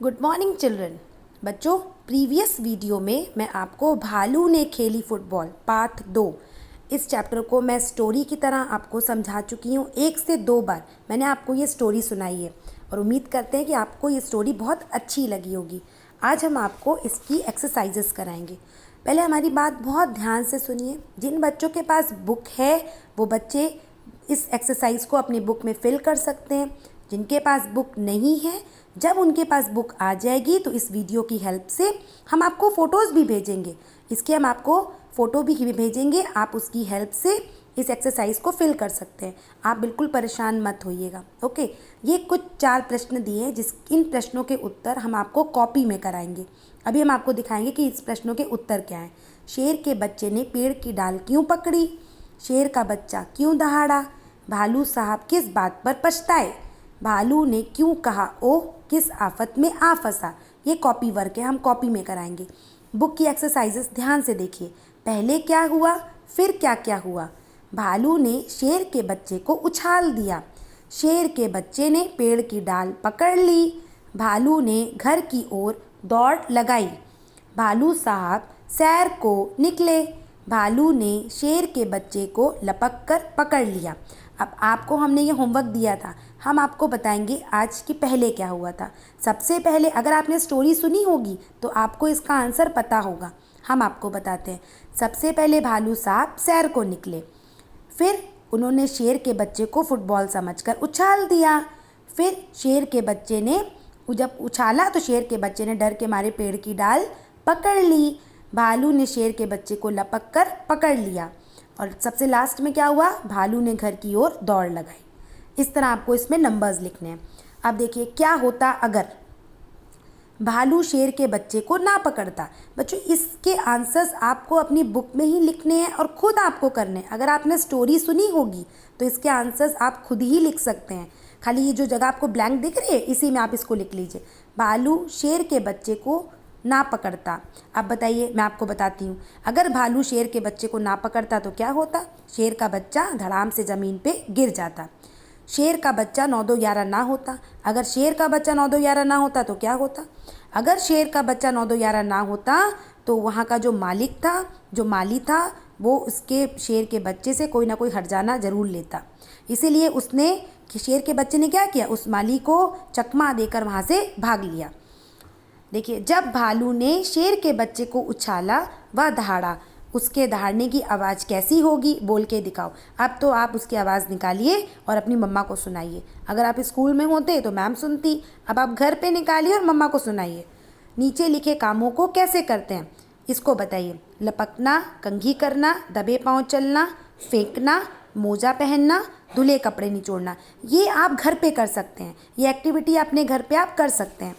Good morning children. बच्चों, previous video में मैं आपको भालू ने खेली फुटबॉल पार्ट 2 इस चैप्टर को मैं स्टोरी की तरह आपको समझा चुकी हूँ। 1 से 2 बार मैंने आपको ये स्टोरी सुनाई है और उम्मीद करते हैं कि आपको ये स्टोरी बहुत अच्छी लगी होगी। आज हम आपको इसकी एक्सरसाइजेस कराएंगे। पहले हमारी बात बहुत ध्यान से सुनिए। जिन बच्चों के पास बुक है वो बच्चे इस एक्सरसाइज को अपनी बुक में फिल कर सकते हैं। जिनके पास बुक नहीं है, जब उनके पास बुक आ जाएगी तो इस वीडियो की हेल्प से हम आपको फ़ोटोज़ भी भेजेंगे। इसके हम आपको फ़ोटो भी भेजेंगे, आप उसकी हेल्प से इस एक्सरसाइज को फिल कर सकते हैं। आप बिल्कुल परेशान मत होइएगा। ओके, ये कुछ 4 प्रश्न दिए हैं, इन प्रश्नों के उत्तर हम आपको कॉपी में कराएंगे। अभी हम आपको दिखाएंगे कि इस प्रश्नों के उत्तर क्या हैं। शेर के बच्चे ने पेड़ की डाल क्यों पकड़ी? शेर का बच्चा क्यों दहाड़ा? भालू साहब किस बात पर पछताए? भालू ने क्यों कहा ओह, किस आफत में आ फंसा? ये कॉपी वर्क है, हम कॉपी में कराएंगे। बुक की एक्सरसाइजेस ध्यान से देखिए। पहले क्या हुआ, फिर क्या क्या हुआ। भालू ने शेर के बच्चे को उछाल दिया। शेर के बच्चे ने पेड़ की डाल पकड़ ली। भालू ने घर की ओर दौड़ लगाई। भालू साहब सैर को निकले। भालू ने शेर के बच्चे को लपक कर पकड़ लिया। अब आपको हमने ये होमवर्क दिया था, हम आपको बताएंगे आज कि पहले क्या हुआ था। सबसे पहले अगर आपने स्टोरी सुनी होगी तो आपको इसका आंसर पता होगा। हम आपको बताते हैं। सबसे पहले भालू साहब सैर को निकले, फिर उन्होंने शेर के बच्चे को फुटबॉल समझकर उछाल दिया। फिर शेर के बच्चे ने जब उछाला तो शेर के बच्चे ने डर के मारे पेड़ की डाल पकड़ ली। भालू ने शेर के बच्चे को लपक कर पकड़ लिया और सबसे लास्ट में क्या हुआ, भालू ने घर की ओर दौड़ लगाई। इस तरह आपको इसमें नंबर्स लिखने हैं। अब देखिए क्या होता अगर भालू शेर के बच्चे को ना पकड़ता। बच्चों, इसके आंसर्स आपको अपनी बुक में ही लिखने हैं और ख़ुद आपको करने हैं। अगर आपने स्टोरी सुनी होगी तो इसके आंसर्स आप खुद ही लिख सकते हैं। खाली ये जो जगह आपको ब्लैंक दिख रही है इसी में आप इसको लिख लीजिए। भालू शेर के बच्चे को ना पकड़ता। अब बताइए, मैं आपको बताती हूँ। अगर भालू शेर के बच्चे को ना पकड़ता तो क्या होता? शेर का बच्चा धड़ाम से ज़मीन पे गिर जाता। शेर का बच्चा 9 2 11 ना होता। अगर शेर का बच्चा 9 2 11 ना होता तो क्या होता? अगर शेर का बच्चा 9 2 11 ना होता तो वहाँ का जो मालिक था, जो माली था, वो उसके शेर के बच्चे से कोई ना कोई हर्जाना ज़रूर लेता। इसीलिए उसने कि शेर के बच्चे ने क्या किया, उस माली को चकमा देकर वहाँ से भाग लिया। देखिए, जब भालू ने शेर के बच्चे को उछाला व दहाड़ा, उसके दहाड़ने की आवाज़ कैसी होगी, बोल के दिखाओ। अब तो आप उसकी आवाज़ निकालिए और अपनी मम्मा को सुनाइए। अगर आप स्कूल में होते तो मैम सुनती, अब आप घर पे निकालिए और मम्मा को सुनाइए। नीचे लिखे कामों को कैसे करते हैं इसको बताइए। लपकना, कंघी करना, दबे पाँव चलना, फेंकना, मोजा पहनना, धुले कपड़े निचोड़ना। ये आप घर पे कर सकते हैं। ये एक्टिविटी अपने घर पे आप कर सकते हैं।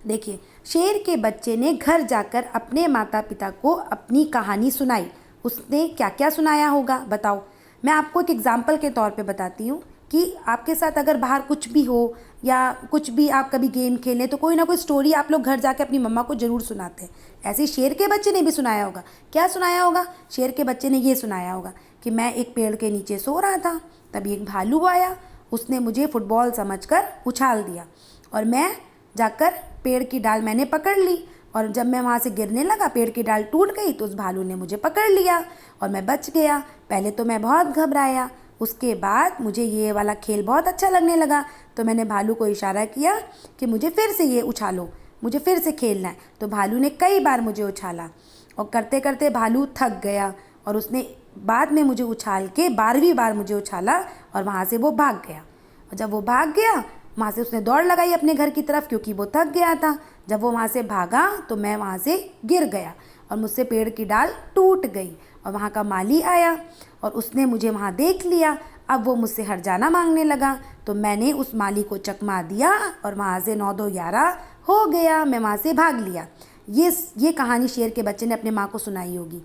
देखिए, शेर के बच्चे ने घर जाकर अपने माता पिता को अपनी कहानी सुनाई। उसने क्या क्या सुनाया होगा बताओ। मैं आपको एक एग्जाम्पल के तौर पे बताती हूँ कि आपके साथ अगर बाहर कुछ भी हो या कुछ भी आप कभी गेम खेलें तो कोई ना कोई स्टोरी आप लोग घर जाके अपनी मम्मा को ज़रूर सुनाते हैं। ऐसे शेर के बच्चे ने भी सुनाया होगा। क्या सुनाया होगा? शेर के बच्चे ने ये सुनाया होगा कि मैं एक पेड़ के नीचे सो रहा था, तभी एक भालू आया, उसने मुझे फुटबॉल समझकर उछाल दिया और मैं जाकर पेड़ की डाल मैंने पकड़ ली और जब मैं वहाँ से गिरने लगा, पेड़ की डाल टूट गई तो उस भालू ने मुझे पकड़ लिया और मैं बच गया। पहले तो मैं बहुत घबराया, उसके बाद मुझे ये वाला खेल बहुत अच्छा लगने लगा तो मैंने भालू को इशारा किया कि मुझे फिर से ये उछालो, मुझे फिर से खेलना है। तो भालू ने कई बार मुझे उछाला और करते करते भालू थक गया और उसने बाद में मुझे उछाल के 12वीं बार मुझे उछाला और वहाँ से वो भाग गया। और जब वो भाग गया वहाँ से उसने दौड़ लगाई अपने घर की तरफ क्योंकि वो थक गया था। जब वो वहाँ से भागा तो मैं वहाँ से गिर गया और मुझसे पेड़ की डाल टूट गई और वहाँ का माली आया और उसने मुझे वहाँ देख लिया। अब वो मुझसे हर्जाना मांगने लगा तो मैंने उस माली को चकमा दिया और वहाँ से 9 2 11 हो गया। मैं वहाँ से भाग लिया। ये कहानी शेर के बच्चे ने अपने माँ को सुनाई होगी।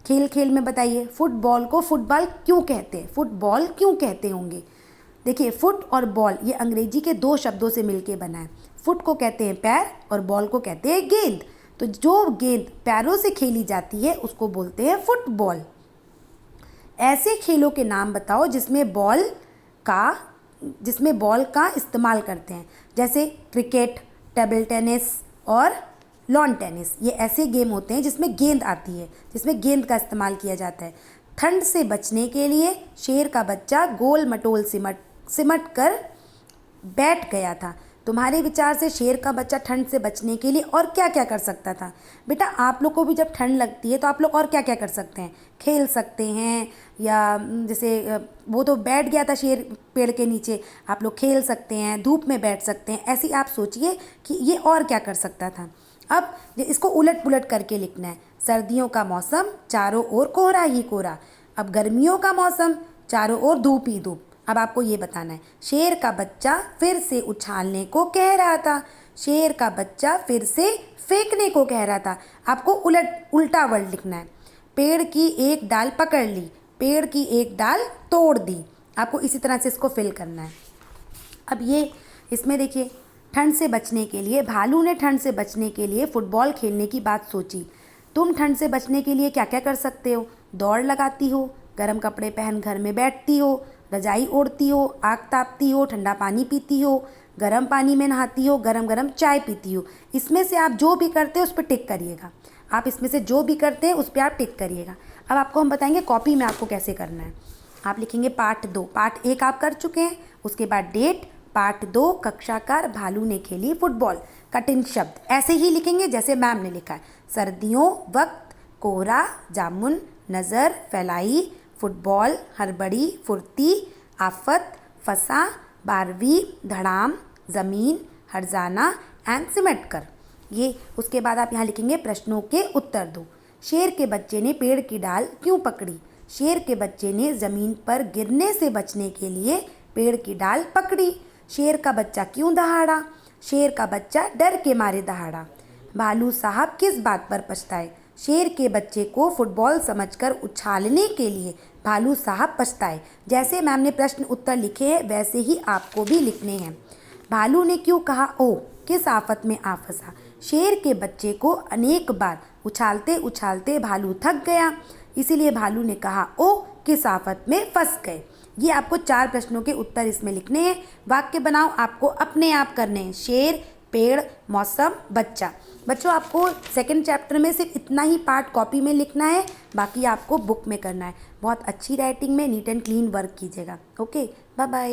खेल खेल में बताइए, फुटबॉल को फुटबॉल क्यों कहते हैं? फुटबॉल क्यों कहते होंगे? देखिए, फुट और बॉल ये अंग्रेजी के 2 शब्दों से मिलके बना है। फुट को कहते हैं पैर और बॉल को कहते हैं गेंद। तो जो गेंद पैरों से खेली जाती है उसको बोलते हैं फुटबॉल। ऐसे खेलों के नाम बताओ जिसमें बॉल का जिसमें बॉल का इस्तेमाल करते हैं, जैसे क्रिकेट, टेबल टेनिस और लॉन टेनिस। ये ऐसे गेम होते हैं जिसमें गेंद आती है, जिसमें गेंद का इस्तेमाल किया जाता है। ठंड से बचने के लिए शेर का बच्चा गोल मटोल सिमट कर बैठ गया था। तुम्हारे विचार से शेर का बच्चा ठंड से बचने के लिए और क्या क्या कर सकता था? बेटा, आप लोग को भी जब ठंड लगती है तो आप लोग और क्या क्या कर सकते हैं? खेल सकते हैं, या जैसे वो तो बैठ गया था शेर पेड़ के नीचे, आप लोग खेल सकते हैं, धूप में बैठ सकते हैं। ऐसे आप सोचिए कि ये और क्या कर सकता था। अब इसको उलट पुलट करके लिखना है। सर्दियों का मौसम, चारों ओर कोहरा ही कोहरा। अब गर्मियों का मौसम, चारों ओर धूप ही धूप। अब आपको ये बताना है, शेर का बच्चा फिर से उछालने को कह रहा था। शेर का बच्चा फिर से फेंकने को कह रहा था। आपको उल्टा वर्ड लिखना है। पेड़ की एक डाल पकड़ ली, पेड़ की एक डाल तोड़ दी। आपको इसी तरह से इसको फिल करना है। अब ये इसमें देखिए, ठंड से बचने के लिए, भालू ने ठंड से बचने के लिए फुटबॉल खेलने की बात सोची। तुम ठंड से बचने के लिए क्या क्या कर सकते हो? दौड़ लगाती हो, गर्म कपड़े पहन घर में बैठती हो, रजाई ओढ़ती हो, आग तापती हो, ठंडा पानी पीती हो, गर्म पानी में नहाती हो, गरम गरम चाय पीती हो। इसमें से आप जो भी करते हो उस पर टिक करिएगा। आप इसमें से जो भी करते हैं उस पर आप टिक करिएगा। अब आपको हम बताएंगे कॉपी में आपको कैसे करना है। आप लिखेंगे पार्ट 2। पार्ट 1 आप कर चुके हैं, उसके बाद डेट, पार्ट 2 कक्षाकार भालू ने खेली फुटबॉल। कठिन शब्द ऐसे ही लिखेंगे जैसे मैम ने लिखा है। सर्दियों, वक्त, कोहरा, जामुन, नज़र, फैलाई, फुटबॉल, हड़बड़ी, फुर्ती, आफत, फंसा, 12वीं, धड़ाम, ज़मीन, हर्जाना एंड सिमट कर। ये उसके बाद आप यहाँ लिखेंगे प्रश्नों के उत्तर दो। शेर के बच्चे ने पेड़ की डाल क्यों पकड़ी? शेर के बच्चे ने ज़मीन पर गिरने से बचने के लिए पेड़ की डाल पकड़ी। शेर का बच्चा क्यों दहाड़ा? शेर का बच्चा डर के मारे दहाड़ा। भालू साहब किस बात पर पछताए? शेर के बच्चे को फुटबॉल समझकर उछालने के लिए भालू साहब पछताए। जैसे मैम ने प्रश्न उत्तर लिखे हैं वैसे ही आपको भी लिखने हैं। भालू ने क्यों कहा ओ? किस आफत में आ फंसा? शेर के बच्चे को अनेक बार उछालते उछालते भालू थक गया, इसीलिए भालू ने कहा ओ किस आफत में फंस गए। ये आपको 4 प्रश्नों के उत्तर इसमें लिखने हैं। वाक्य बनाओ आपको अपने आप करने हैं। शेर, पेड़, मौसम, बच्चा। बच्चों, आपको सेकंड चैप्टर में सिर्फ इतना ही पार्ट कॉपी में लिखना है, बाकी आपको बुक में करना है। बहुत अच्छी राइटिंग में नीट एंड क्लीन वर्क कीजिएगा। Okay, bye bye.